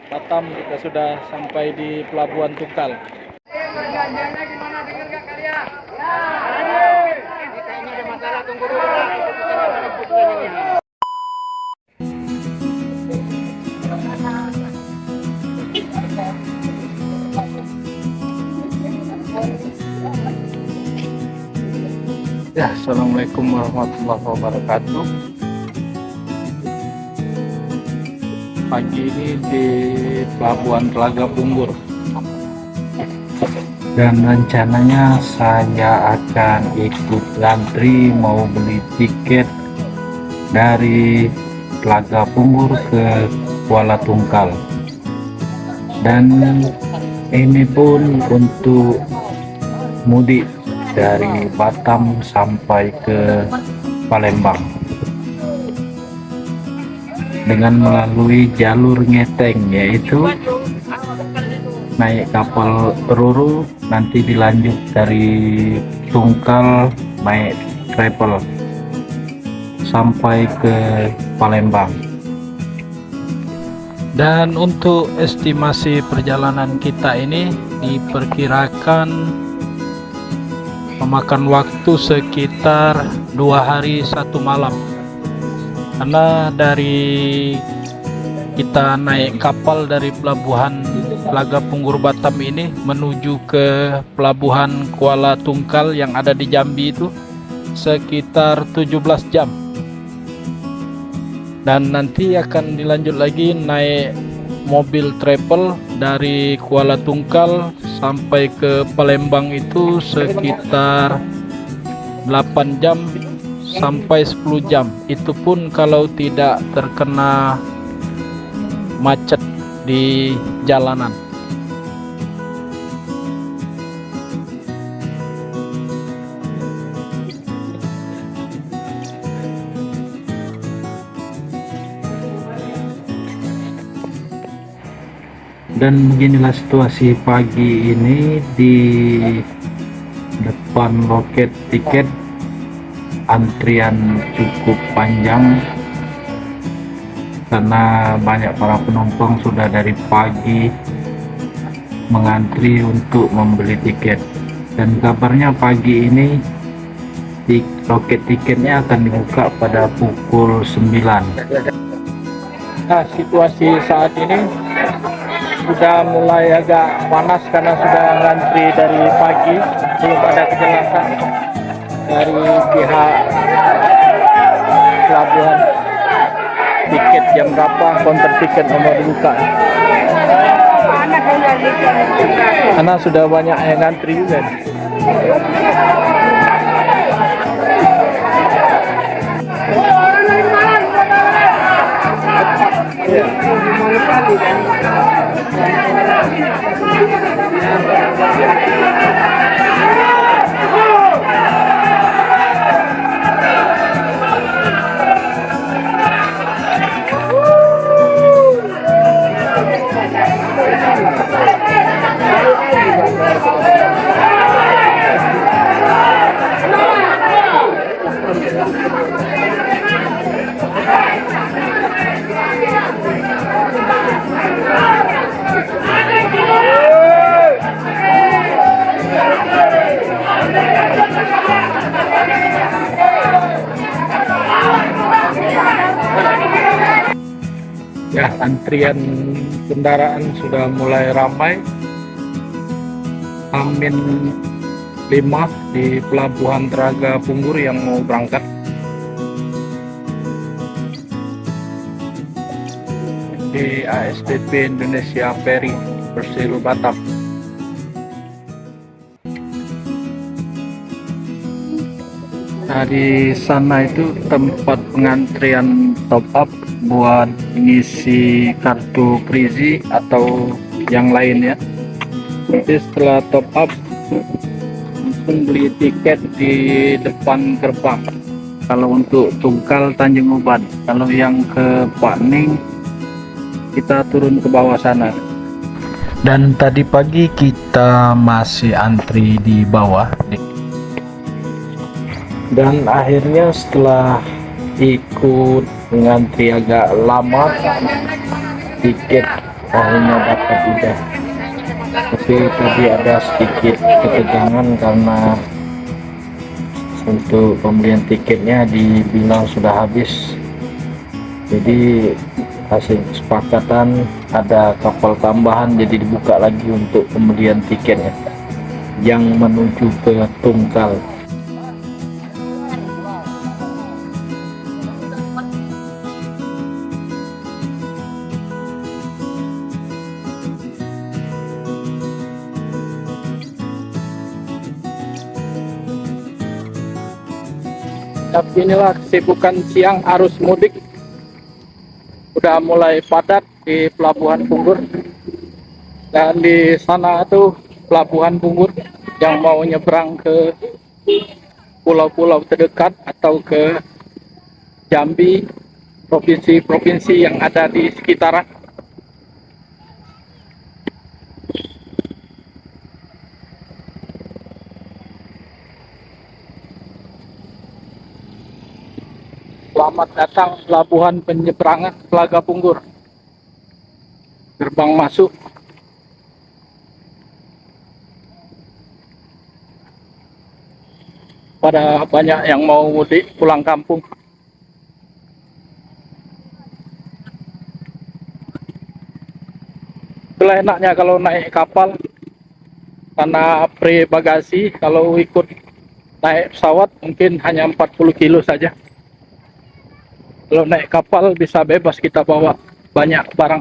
Batam, kita sudah sampai di Pelabuhan Tungkal. Perjanjiannya gimana, dengar gak kalian? Ya, ini kayaknya ada masalah, tunggu dulu. Ya, Assalamualaikum warahmatullahi wabarakatuh. Pagi ini di Pelabuhan Telaga Punggur, dan rencananya saya akan ikut ngantri mau beli tiket dari Telaga Punggur ke Kuala Tungkal. Dan ini pun untuk mudik dari Batam sampai ke Palembang dengan melalui jalur ngeteng, yaitu naik kapal Roro, nanti dilanjut dari Tungkal naik travel sampai ke Palembang. Dan untuk estimasi perjalanan kita ini diperkirakan memakan waktu sekitar 2 hari 1 malam, karena dari kita naik kapal dari Pelabuhan Telaga Punggur Batam ini menuju ke Pelabuhan Kuala Tungkal yang ada di Jambi itu sekitar 17 jam, dan nanti akan dilanjut lagi naik mobil travel dari Kuala Tungkal sampai ke Palembang itu sekitar 8 jam sampai 10 jam. Itu pun kalau tidak terkena macet di jalanan. Dan beginilah situasi pagi ini di depan loket tiket. Antrian cukup panjang karena banyak para penumpang sudah dari pagi mengantri untuk membeli tiket. Dan kabarnya pagi ini loket tiketnya akan dibuka pada pukul 9. Nah, situasi saat ini sudah mulai agak panas karena sudah ngantri dari pagi, belum ada kejelasan dari pihak pelabuhan tiket jam berapa counter tiket nomor dibuka, karena sudah banyak yang ngantri juga. Ya, antrian kendaraan sudah mulai ramai. Amin 5 di Pelabuhan Telaga Punggur yang mau berangkat. Di ASDP Indonesia Ferry Persero Batam. Nah, di sana itu tempat pengantrian top up buat ngisi kartu Prizi atau yang lainnya. Jadi setelah top up langsung beli tiket di depan gerbang. Kalau untuk Tungkal Tanjung Uban, kalau yang ke Pak Ning kita turun ke bawah sana. Dan tadi pagi kita masih antri di bawah. Dan akhirnya setelah ikut ngantri agak lama, tiket akhirnya dapat juga. Tapi tadi ada sedikit ketegangan karena untuk pembelian tiketnya dibilang sudah habis. Jadi hasil kesepakatan ada kapal tambahan, jadi dibuka lagi untuk pembelian tiketnya yang menuju ke Tungkal. Tapi inilah kesibukan siang arus mudik, udah mulai padat di Pelabuhan Punggur. Dan di sana tuh Pelabuhan Punggur yang mau nyebrang ke pulau-pulau terdekat atau ke Jambi, provinsi-provinsi yang ada di sekitaran. Selamat datang Pelabuhan Penyeberangan Telaga Punggur. Gerbang masuk. Pada banyak yang mau mudik pulang kampung. Itulah enaknya kalau naik kapal, karena pre bagasi. Kalau ikut naik pesawat mungkin hanya 40 kilo saja. Kalau naik kapal bisa bebas kita bawa banyak barang.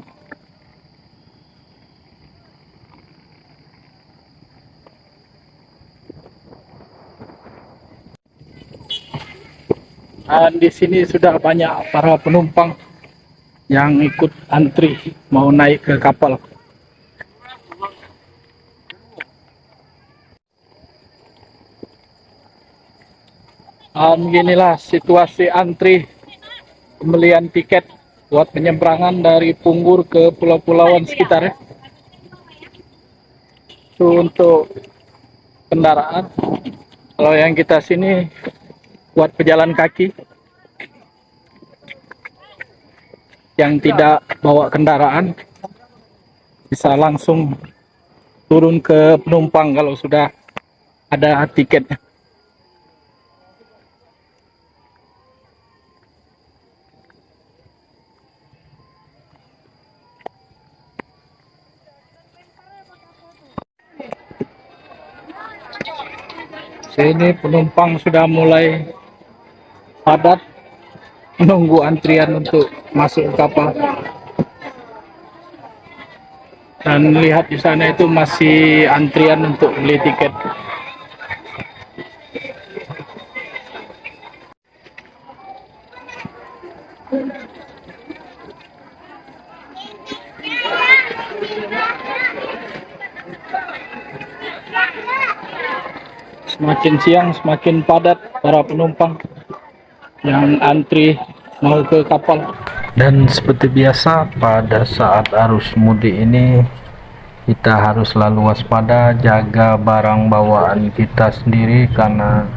Dan di sini sudah banyak para penumpang yang ikut antri mau naik ke kapal. Beginilah situasi antri pembelian tiket buat penyeberangan dari Punggur ke pulau-pulauan sekitarnya. Itu untuk kendaraan. Kalau yang kita sini buat pejalan kaki yang tidak bawa kendaraan, bisa langsung turun ke penumpang kalau sudah ada tiketnya. Sini penumpang sudah mulai padat menunggu antrian untuk masuk kapal. Dan lihat di sana itu masih antrian untuk beli tiket. Semakin siang semakin padat para penumpang yang antri mau ke kapal. Dan seperti biasa pada saat arus mudik ini kita harus selalu waspada, jaga barang bawaan kita sendiri, karena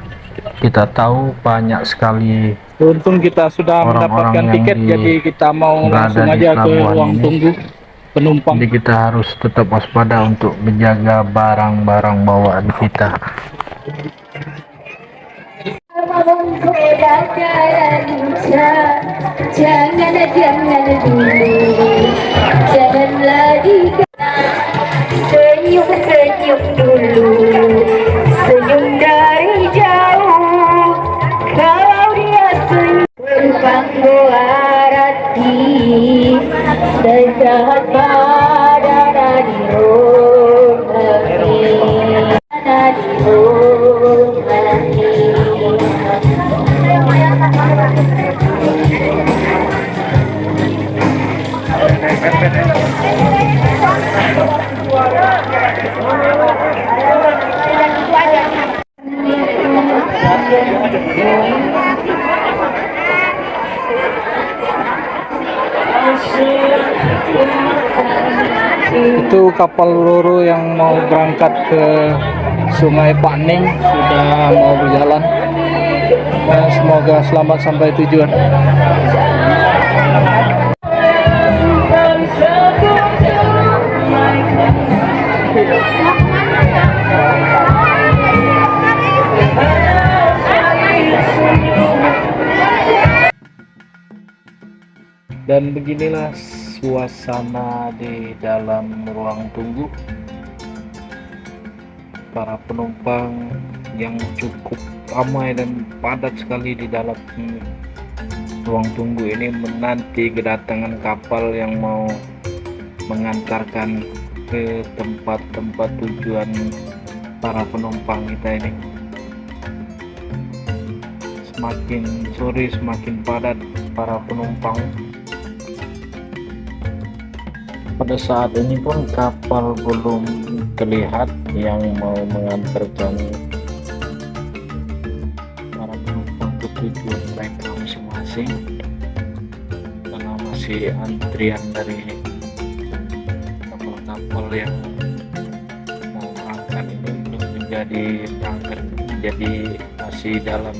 kita tahu banyak sekali. Untung kita sudah mendapatkan tiket, jadi kita mau langsung aja ke ruang tunggu penumpang. Jadi kita harus tetap waspada untuk menjaga barang-barang bawaan kita. Jangan lagi senyum dulu, senyum dari jauh. Kalau dia senyum terbang berarti sejahat pada radio Itu kapal Roro yang mau berangkat ke Sungai Pakning sudah mau berjalan. Dan semoga selamat sampai tujuan. Dan beginilah suasana di dalam ruang tunggu. Para penumpang yang cukup ramai dan padat sekali di dalam ruang tunggu ini menanti kedatangan kapal yang mau mengantarkan ke tempat-tempat tujuan para penumpang kita ini. Semakin sore semakin padat para penumpang. Pada saat ini pun kapal belum terlihat yang mau mengantarkan para penumpang ke tujuan mereka masing-masing, karena masih antrian dari kapal-kapal yang mau berangkat ini belum menjadi berangkat, jadi masih dalam,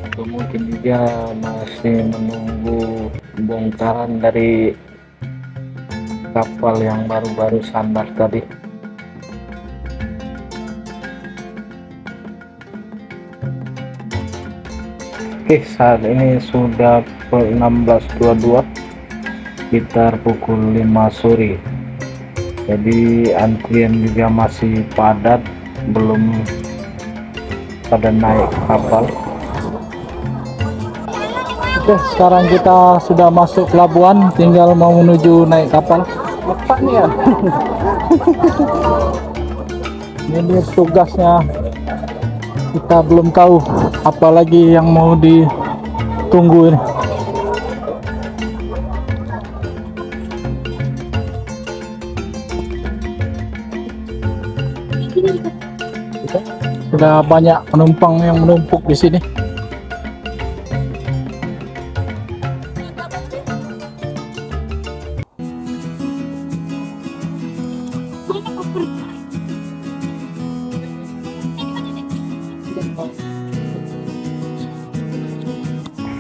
atau mungkin juga masih menunggu bongkaran dari kapal yang baru-baru sandar tadi. Oke, saat ini sudah 16.22, sekitar pukul 5 sore. Jadi antrian juga masih padat, belum pada naik kapal. Oke, sekarang kita sudah masuk pelabuhan, tinggal mau menuju naik kapal. Apa nih ya? Ini tugasnya, kita belum tahu apalagi yang mau ditunggu ini. Sudah banyak penumpang yang menumpuk di sini.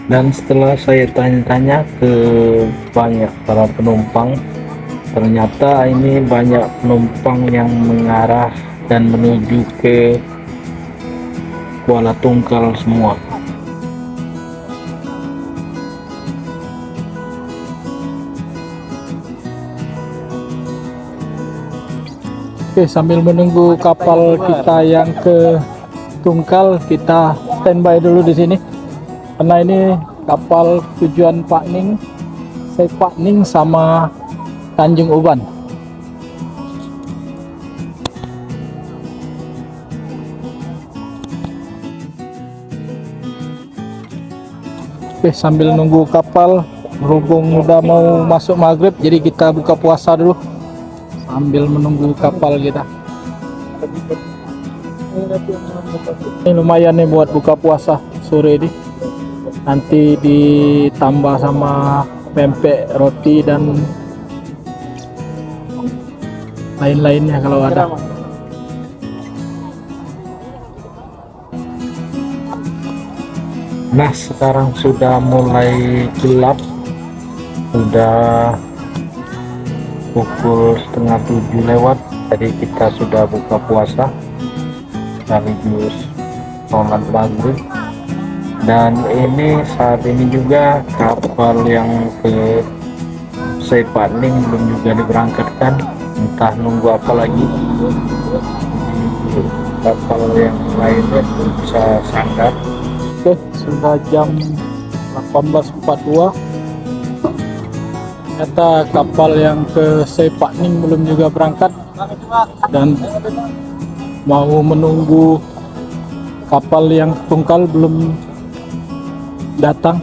Dan setelah saya tanya-tanya ke banyak para penumpang, ternyata ini banyak penumpang yang mengarah dan menuju ke Kuala Tungkal semua. Oke, sambil menunggu kapal kita yang ke Tungkal, kita standby dulu di sini. Karena ini kapal tujuan Pakning, Pakning sama Tanjung Uban. Oke, sambil nunggu kapal, berhubung udah mau masuk maghrib, jadi kita buka puasa dulu sambil menunggu kapal kita. Ini lumayan nih buat buka puasa sore ini. Nanti ditambah sama pempek, roti, dan lain-lainnya kalau ada. Nah, sekarang sudah mulai gelap, sudah pukul 6:30 lewat, jadi kita sudah buka puasa sekaligus sholat maghrib. Dan ini saat ini juga kapal yang ke Pakning belum juga diberangkatkan, entah nunggu apa lagi. Kapal yang lainnya bisa sandar. Oke, sudah jam 18.42. Ternyata kapal yang ke Pakning belum juga berangkat, dan mau menunggu kapal yang Tungkal belum datang.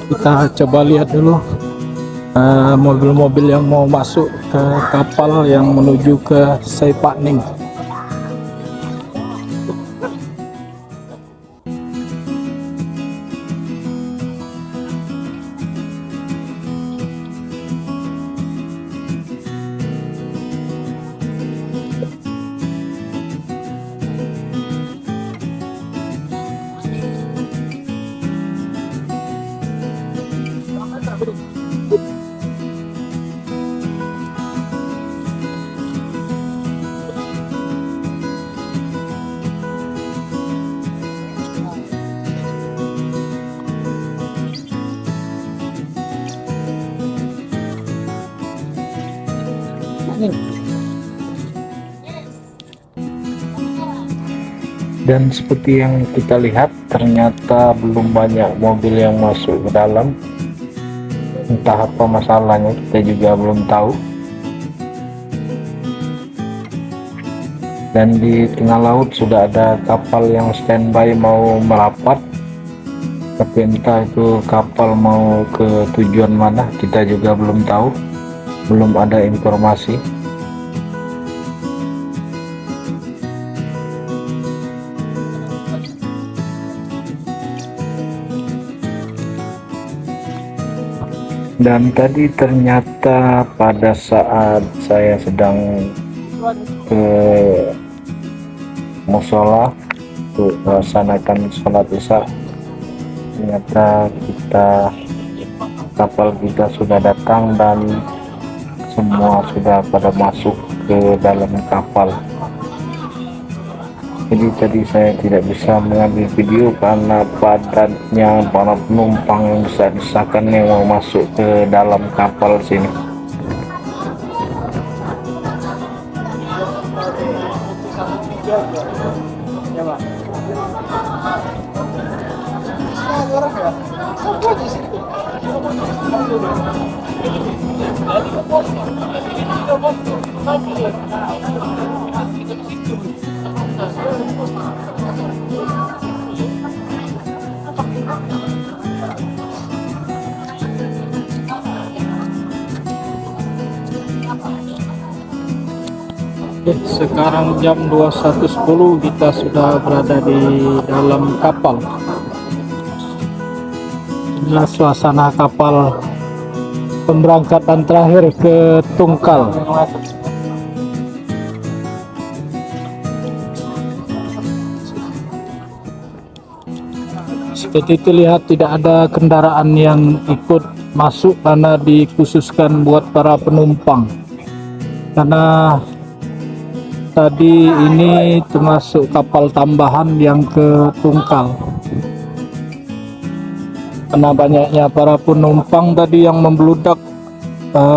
Kita coba lihat dulu mobil-mobil yang mau masuk ke kapal yang menuju ke Saipaning. Dan seperti yang kita lihat, ternyata belum banyak mobil yang masuk ke dalam. Entah apa masalahnya, kita juga belum tahu. Dan di tengah laut sudah ada kapal yang standby mau merapat, tapi entah itu kapal mau ke tujuan mana, kita juga belum tahu, belum ada informasi. Dan tadi ternyata pada saat saya sedang ke musola untuk melaksanakan sholat isya, ternyata kapal kita sudah datang dan semua sudah pada masuk ke dalam kapal. Jadi tadi saya tidak bisa mengambil video karena padatnya para penumpang yang besar-besarkan yang mau masuk ke dalam kapal sini. Sekarang jam 21.10, kita sudah berada di dalam kapal. Inilah suasana kapal pemberangkatan terakhir ke Tungkal. Seperti itu, lihat tidak ada kendaraan yang ikut masuk karena dikhususkan buat para penumpang. Karena tadi ini termasuk kapal tambahan yang ke Tungkal. Karena banyaknya para penumpang tadi yang membludak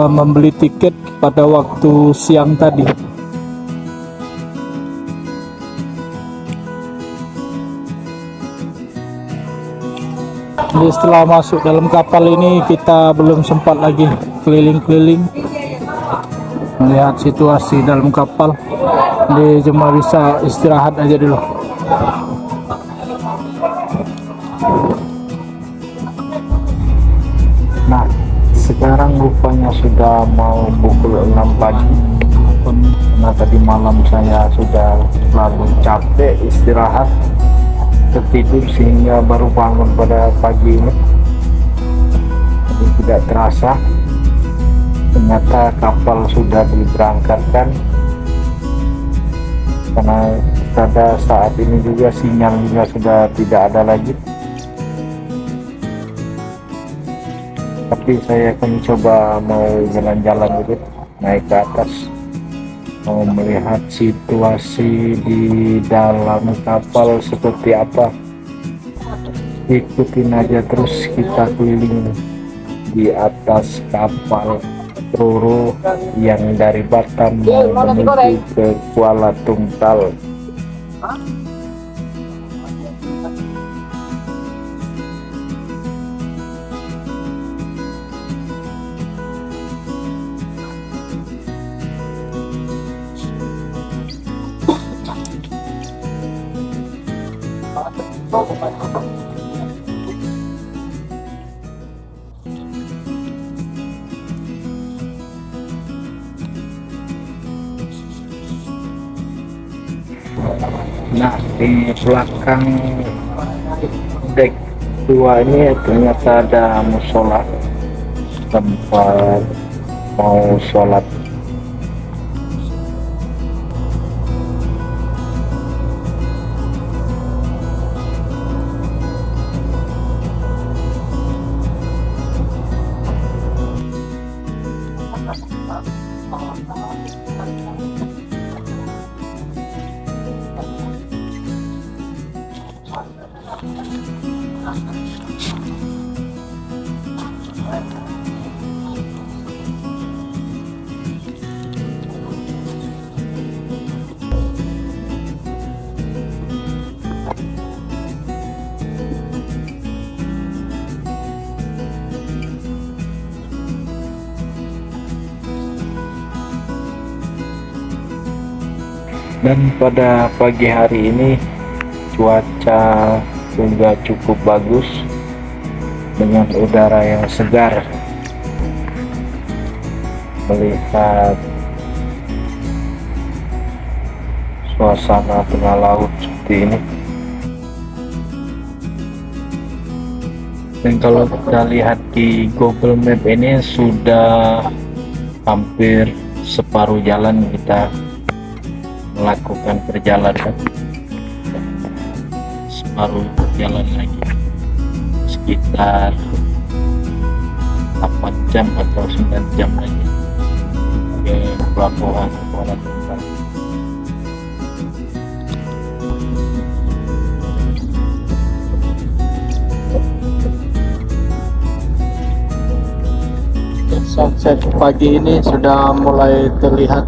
membeli tiket pada waktu siang tadi. Jadi setelah masuk dalam kapal ini, kita belum sempat lagi keliling-keliling melihat situasi dalam kapal. Jadi cuma bisa istirahat aja dulu. Nah, sekarang rupanya sudah mau pukul 6 pagi. Karena tadi malam saya sudah terlalu capek istirahat, tertidur sehingga baru bangun pada pagi ini. Jadi tidak terasa, ternyata kapal sudah diberangkatkan. Karena pada saat ini juga sinyal juga sudah tidak ada lagi. Tapi saya akan coba mau jalan-jalan dulu, naik ke atas, mau melihat situasi di dalam kapal seperti apa. Ikutin aja terus kita keliling di atas kapal Roro yang dari Batam menuju ke Kuala Tungkal. Nah, di belakang dek 2 ini ternyata ada musola tempat mau sholat. Dan pada pagi hari ini cuaca juga cukup bagus dengan udara yang segar. Melihat suasana tengah laut seperti ini. Dan kalau kita lihat di Google Map ini sudah hampir separuh jalan kita melakukan perjalanan. Separuh jalan lagi, sekitar 8 jam atau 9 jam lagi ke pelabuhan Kuala Tunggal. Sunset pagi ini sudah mulai terlihat,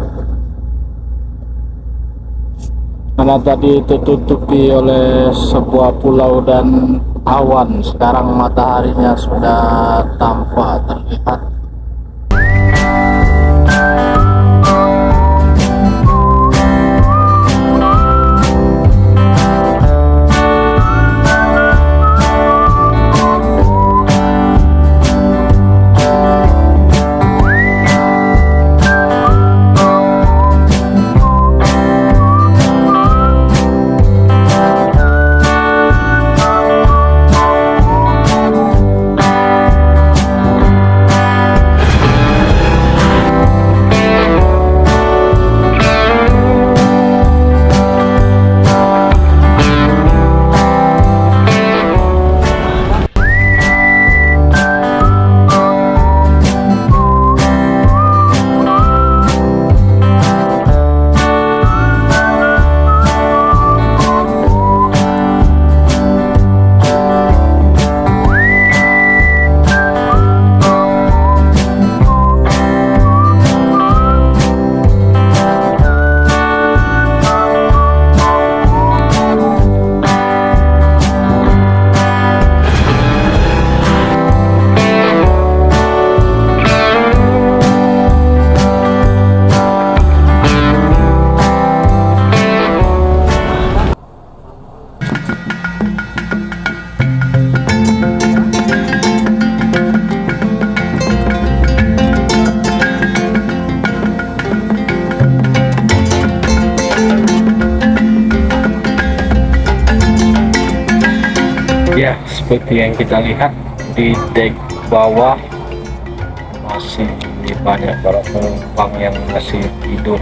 karena tadi tertutupi oleh sebuah pulau dan awan. Sekarang mataharinya sudah tampak terlihat. Ya, seperti yang kita lihat di dek bawah masih banyak para penumpang yang masih tidur,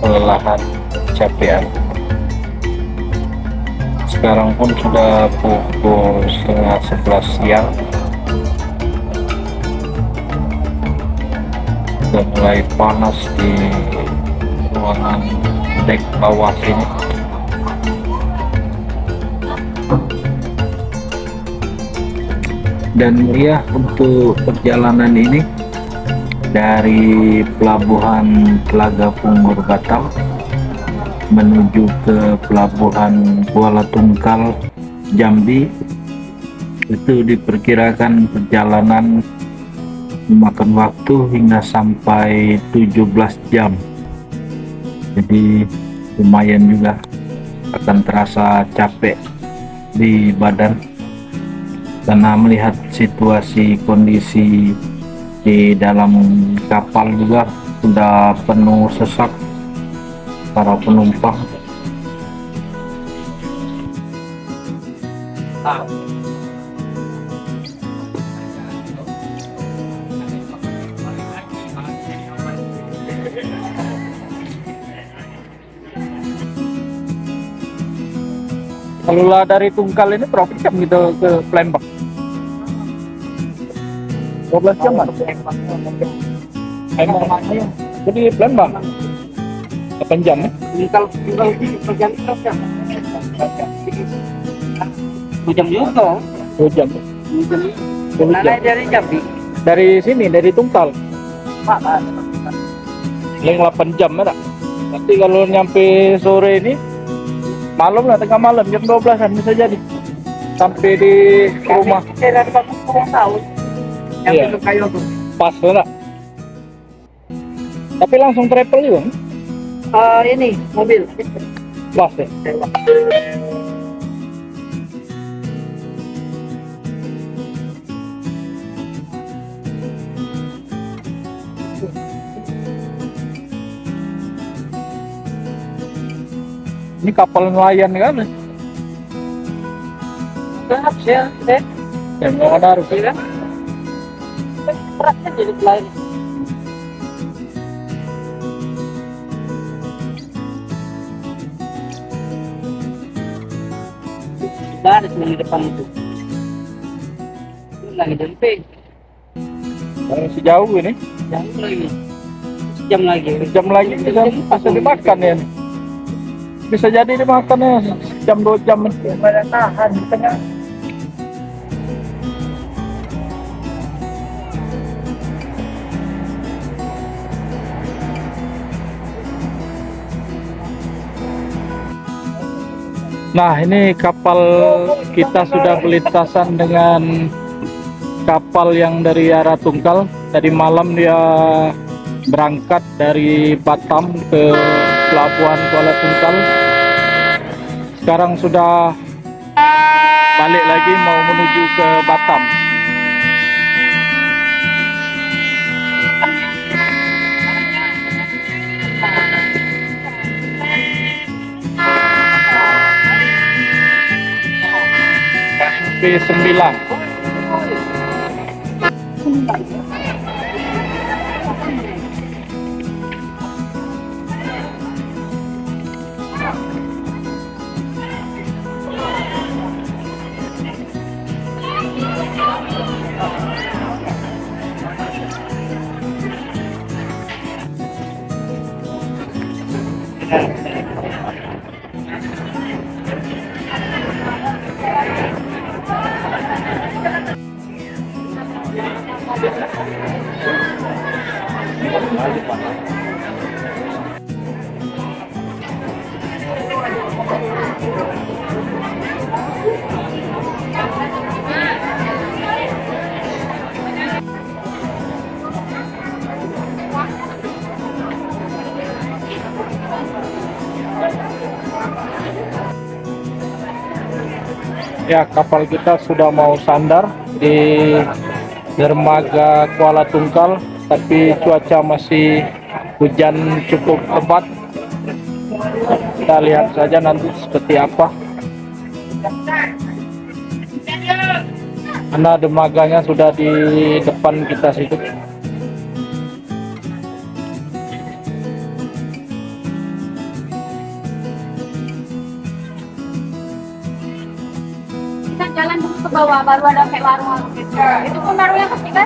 kelelahan, capean. Sekarang pun sudah pukul setengah 11 siang. Sudah mulai panas di ruangan dek bawah sini. Dan ya, untuk perjalanan ini dari pelabuhan Telaga Pungur Batam menuju ke pelabuhan Kuala Tunggal Jambi itu diperkirakan perjalanan memakan waktu hingga sampai 17 jam. Jadi lumayan juga, akan terasa capek di badan. Karena melihat situasi kondisi di dalam kapal juga sudah penuh sesak para penumpang. Kalau lah dari Tungkal ini berapa jam gitu ke Palembang? 12 jam kan? Palembang. Jadi Palembang 8 jam ya? Tinggal di bagian itu jam. 2 jam juga. 2 jam. 10 Mana jam. dari Jambi? Dari sini, dari Tungkal. Yang 8 jam ya tak? Nanti kalau nyampe sore ini malam lah, tengah malam jam 12-an bisa jadi sampai di rumah. Dari Batu kurang tahu. Yang Iya. itu kayu tuh. Pas lah. Tapi langsung travel juga. Ini mobil. Pas ya. Ini kapal nelayan kan? Kenapa sih? Yang mau ada harus. Iya. Beratnya jadi lain. Sudah ada di depan itu. Itu lagi demping. Masih jauh ini. Jauh lagi. Sejam lagi. Jam lagi bisa dimakan ya. Bisa jadi dimakan ya jam 2 jam. Pada tahan di tengah. Nah, ini kapal kita sudah berlintasan dengan kapal yang dari arah Tungkal. Tadi malam dia berangkat dari Batam ke pelabuhan Kuala Tungkal. Sekarang sudah balik lagi mau menuju ke Batam. KMP 9. Ya, kapal kita sudah mau sandar di dermaga Kuala Tungkal, tapi cuaca masih hujan cukup lebat. Kita lihat saja nanti seperti apa. Karena dermaganya sudah di depan kita situ. Kita jalan dulu ke bawah, baru ada kayak warung. Itu pun baru yang ketiga.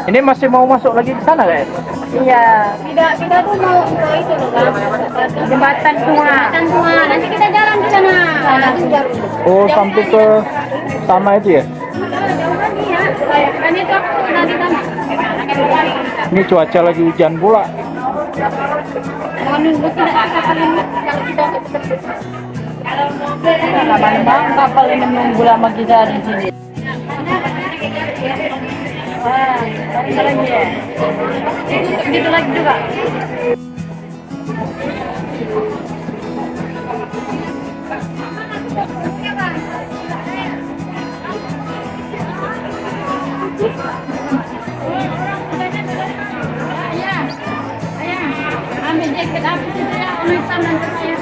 Ini masih mau masuk lagi ke sana guys? Iya, kita tuh mau ke itu loh kan, jembatan tua. Jembatan tua. Nanti kita jalan di sana. Oh, sampai ke sana itu ya? Jauh lagi ya. Dan itu aku udah di sana. Ini cuaca lagi hujan pula. Mau nunggu tidak kita paling kalau kita untuk Bang, kapal ini menunggu lama kita di sini. Wah, ada lagi ya. Gitu lagi juga. Ayah, ambil jaket aku sudah ya, orang hitam dan saya.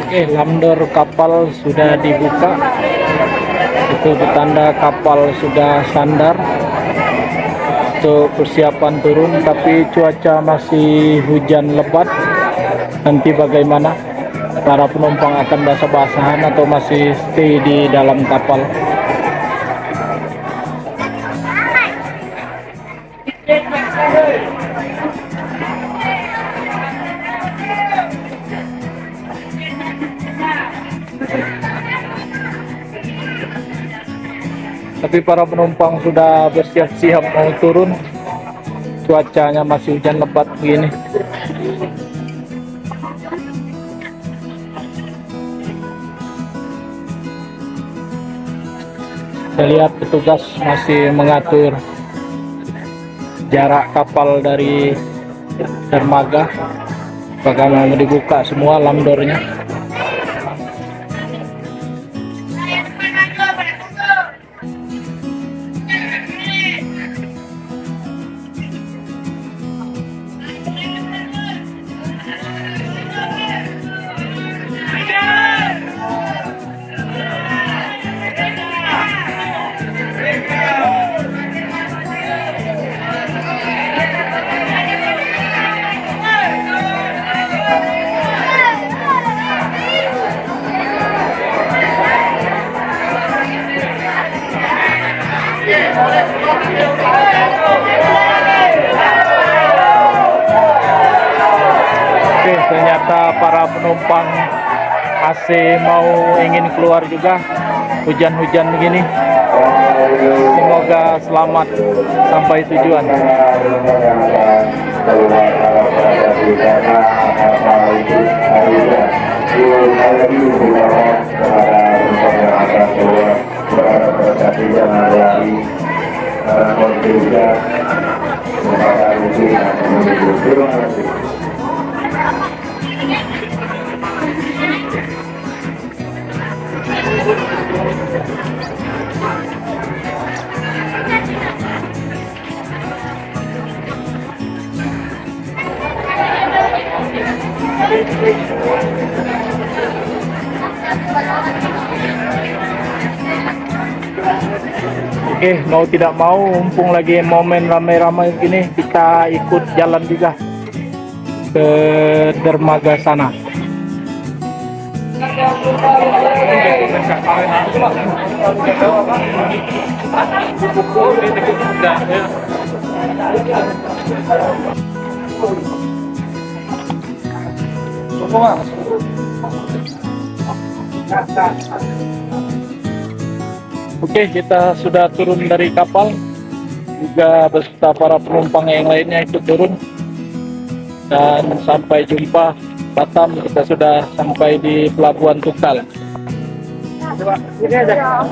Oke, lamdor kapal sudah dibuka. Itu bertanda kapal sudah sandar untuk persiapan turun, tapi cuaca masih hujan lebat. Nanti bagaimana? Para penumpang akan basah-basahan atau masih stay di dalam kapal? Tapi para penumpang sudah bersiap-siap mau turun. Cuacanya masih hujan lebat begini. Saya lihat petugas masih mengatur jarak kapal dari dermaga. Bagaimana dibuka semua lamdornya. Oke, ternyata para penumpang AC ingin keluar juga. Hujan-hujan begini. Semoga selamat sampai tujuan. Oke, mau tidak mau, mumpung lagi momen ramai-ramai gini, kita ikut jalan juga ke dermaga sana. Oke, kita sudah turun dari kapal, juga beserta para penumpang yang lainnya ikut turun, dan sampai jumpa Batam. Kita sudah sampai di Pelabuhan Tungkal. Ini aja.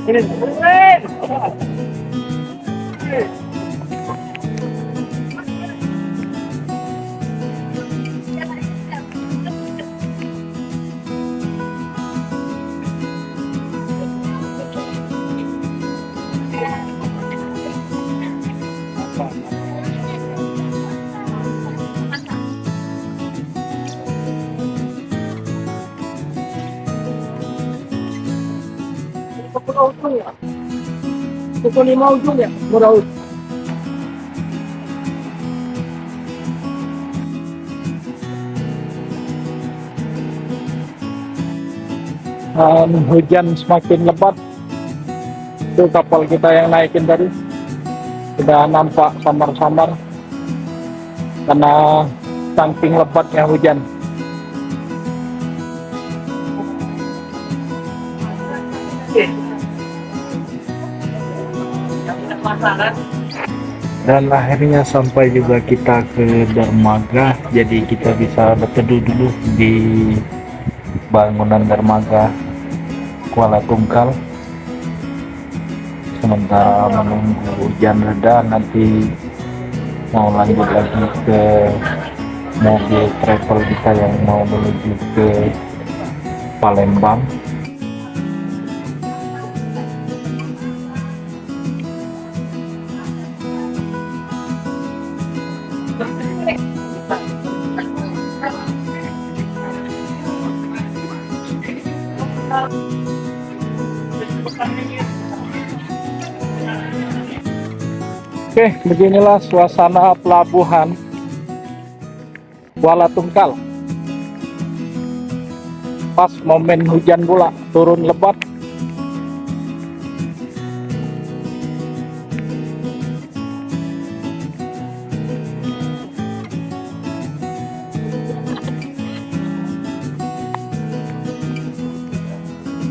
Ini. Pukul 5 ujung ya, Muraud. Hujan semakin lebat. Itu kapal kita yang naikin tadi sudah nampak samar-samar karena saking lebatnya hujan. Dan akhirnya sampai juga kita ke dermaga, jadi kita bisa berteduh dulu di bangunan dermaga Kuala Tungkal sementara menunggu hujan reda. Nanti mau lanjut lagi ke mobil travel kita yang mau menuju ke Palembang. Oke, beginilah suasana pelabuhan Kuala Tungkal. Pas momen hujan pula, turun lebat.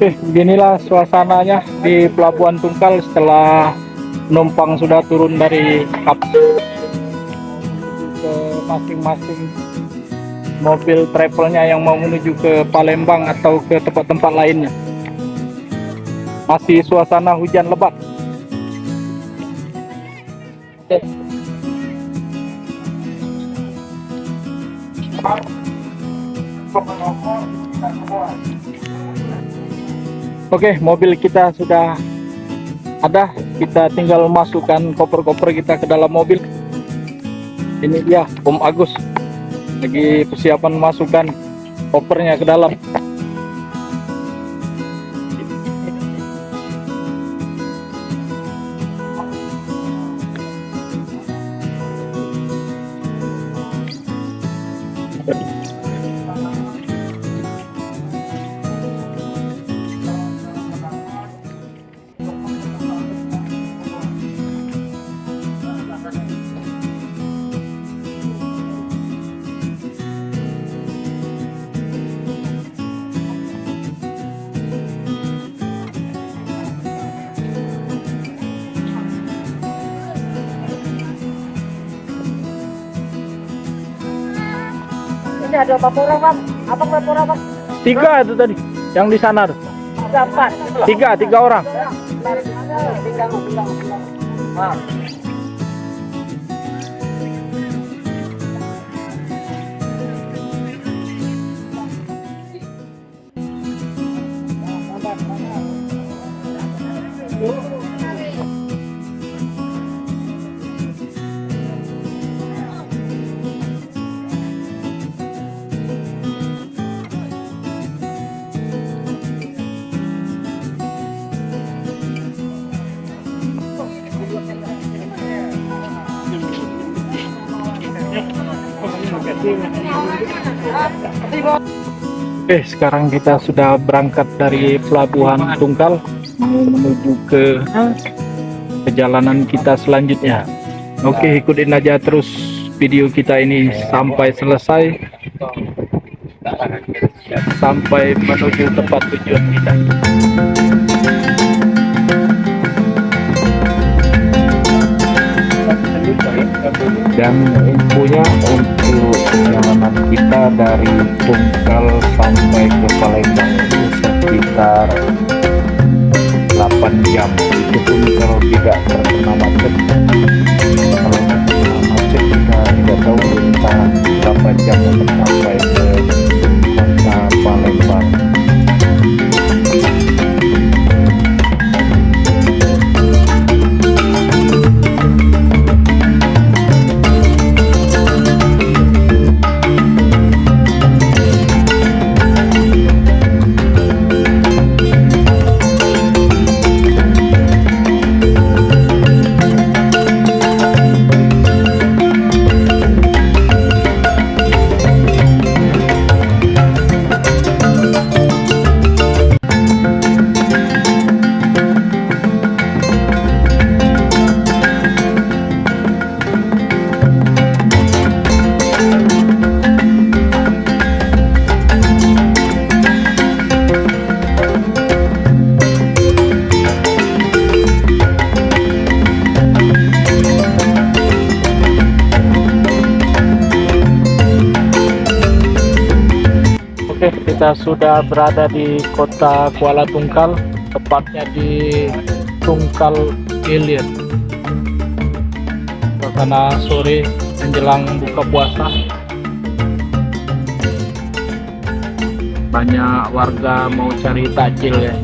Oke, beginilah suasananya di Pelabuhan Tungkal setelah penumpang sudah turun dari kapal ke masing-masing mobil travelnya yang mau menuju ke Palembang atau ke tempat-tempat lainnya. Masih suasana hujan lebat. Oke, mobil kita sudah ada, kita tinggal masukkan koper-koper kita ke dalam mobil. Ini dia Om Agus lagi persiapan masukkan kopernya ke dalam. Ini ada berapa orang, Bang? Apa berapa orang, Bang? 3 itu tadi, yang di sana tuh. 4. 3 orang. Oke, sekarang kita sudah berangkat dari Pelabuhan Tungkal mau menuju ke perjalanan kita selanjutnya. Oke, ikutin aja terus video kita ini sampai selesai, sampai menuju tempat tujuan kita. Dan infonya untuk perjalanan kita dari Tungkal sampai ke Palembang itu sekitar 8 jam. Itu pun kalau tidak terkena macet. Kalau terkena macet kita tidak tahu kita berapa jam untuk sampai ke kota Palembang. Kita sudah berada di kota Kuala Tungkal, tepatnya di Tungkal Ilir. Suasana sore menjelang buka puasa. Banyak warga mau cari takjil ya.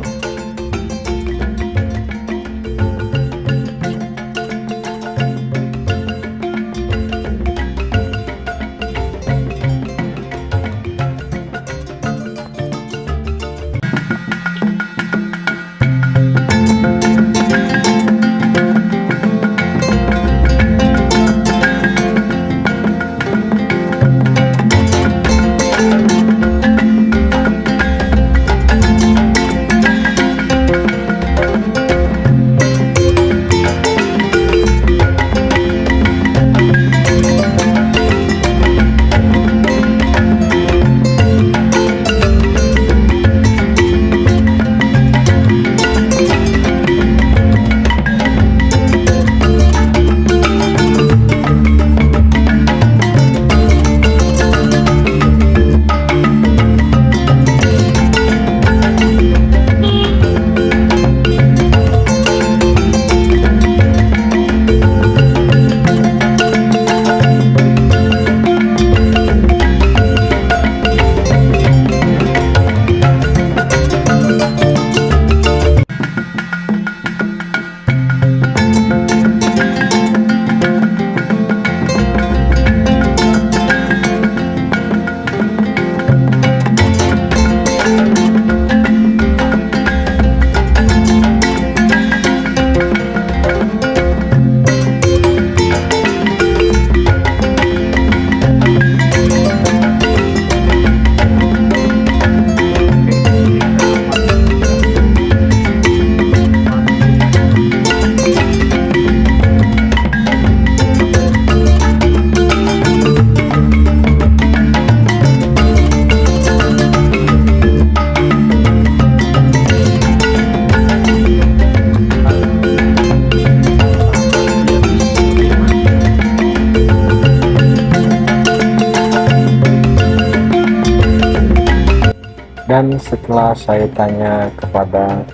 Dan setelah saya tanya kepada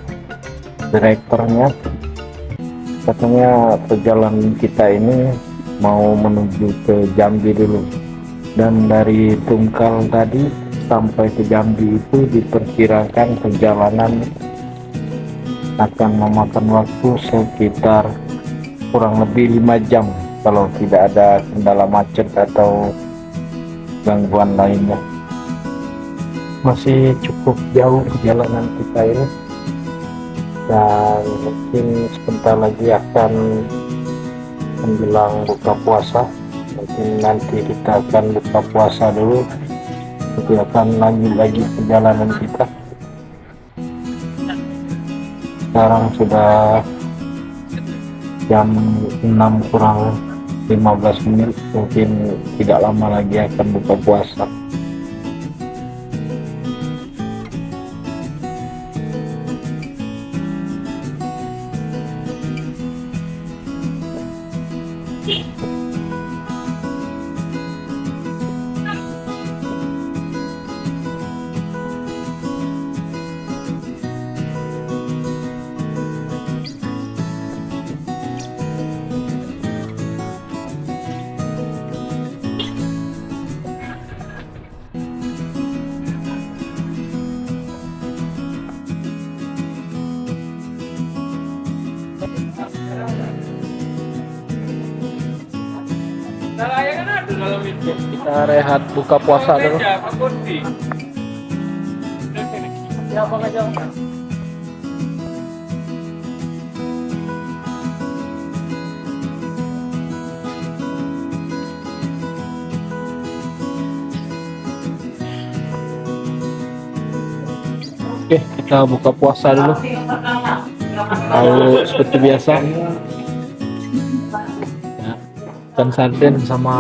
direkturnya, katanya perjalanan kita ini mau menuju ke Jambi dulu, dan dari Tungkal tadi sampai ke Jambi itu diperkirakan perjalanan akan memakan waktu sekitar kurang lebih 5 jam kalau tidak ada kendala macet atau gangguan lainnya. Masih cukup jauh perjalanan kita ini, dan mungkin sebentar lagi akan menjelang buka puasa. Mungkin nanti kita akan buka puasa dulu, nanti akan lanjut lagi perjalanan kita. Sekarang sudah jam 6 kurang 15 menit, mungkin tidak lama lagi akan buka puasa. Kita rehat buka puasa dulu. Oke, kita buka puasa dulu. Lalu seperti biasa, ya, ikan sarden sama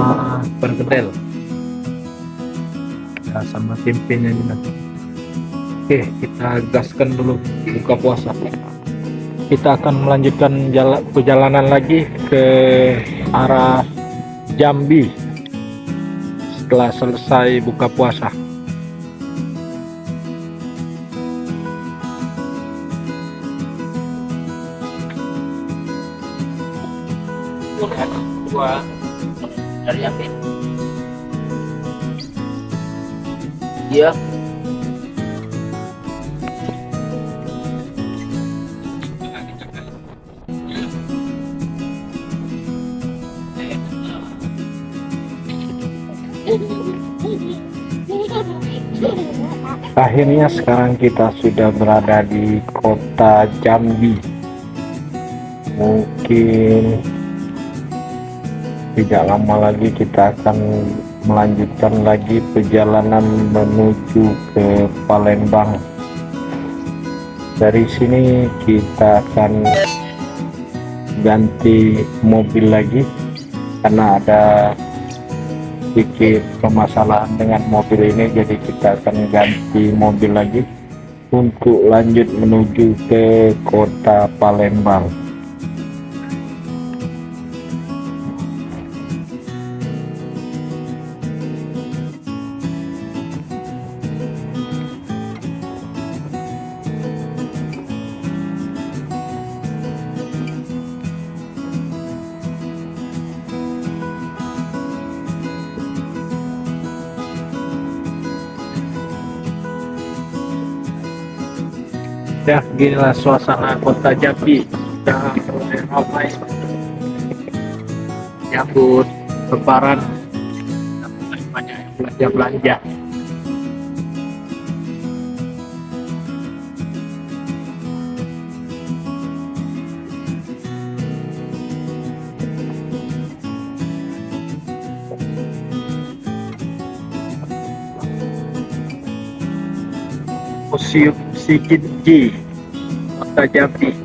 perkedel, ya, sama tempenya ini nanti. Oke, kita gaskan dulu buka puasa. Kita akan melanjutkan perjalanan lagi ke arah Jambi setelah selesai buka puasa. Dua dari apa? Iya. Akhirnya sekarang kita sudah berada di kota Jambi. Mungkin tidak lama lagi kita akan melanjutkan lagi perjalanan menuju ke Palembang. Dari sini kita akan ganti mobil lagi karena ada sedikit permasalahan dengan mobil ini, jadi kita akan ganti mobil lagi untuk lanjut menuju ke kota Palembang. Ya, beginilah suasana kota Jambi. Sudah mulai ramai nyambut lebaran, banyak yang belanja-belanja. Museum Sikinji, kota Jambi.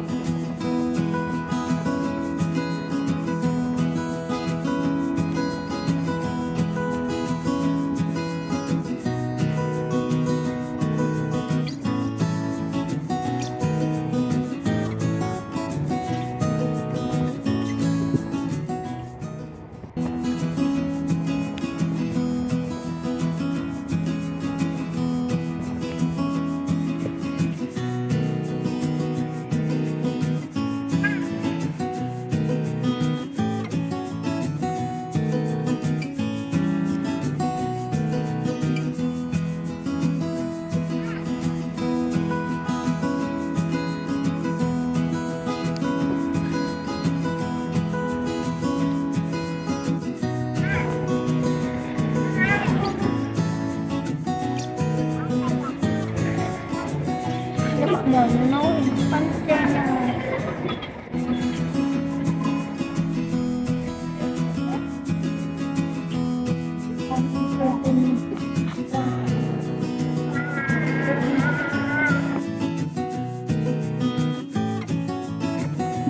no, pancena.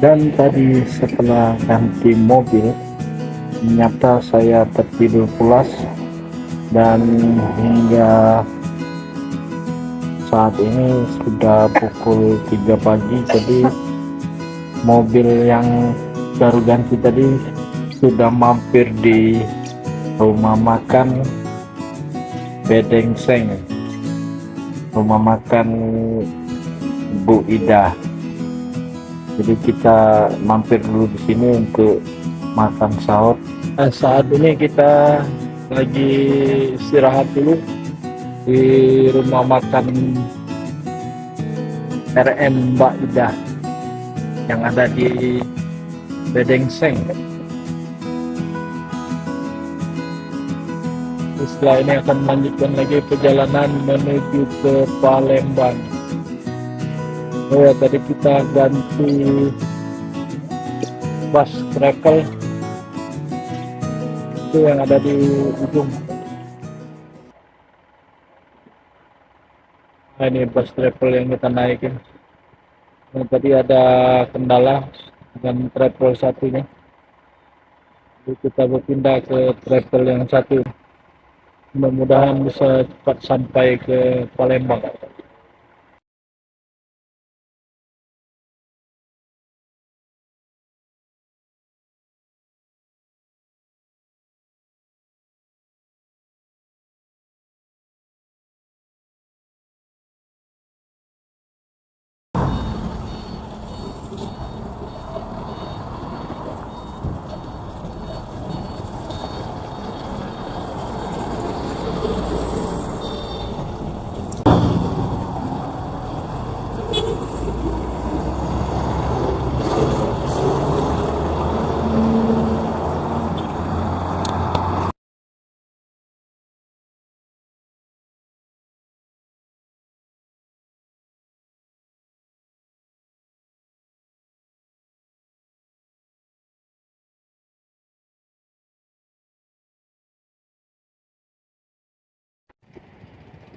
Dan tadi setelah ganti mobil, ternyata saya tertidur pulas dan hingga saat ini sudah pukul 3 pagi. Jadi mobil yang baru ganti tadi sudah mampir di rumah makan Bedengseng, rumah makan Bu Ida. Jadi kita mampir dulu di sini untuk makan sahur. Saat ini kita lagi istirahat dulu di rumah makan RM Mbak Ida yang ada di Bedengseng. Setelah ini akan melanjutkan lagi perjalanan menuju ke Palembang. Oh ya, tadi kita ganti bus travel itu yang ada di ujung. Nah, ini bus travel yang kita naikin. Nah, tadi ada kendala dengan travel satunya, jadi kita berpindah ke travel yang satu. Mudah-mudahan bisa cepat sampai ke Palembang.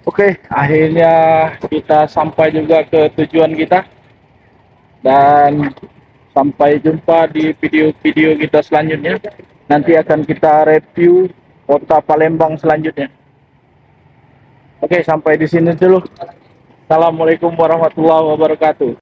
Oke, akhirnya kita sampai juga ke tujuan kita. Dan sampai jumpa di video-video kita selanjutnya. Nanti akan kita review kota Palembang selanjutnya. Oke, sampai di sini dulu. Assalamualaikum warahmatullahi wabarakatuh.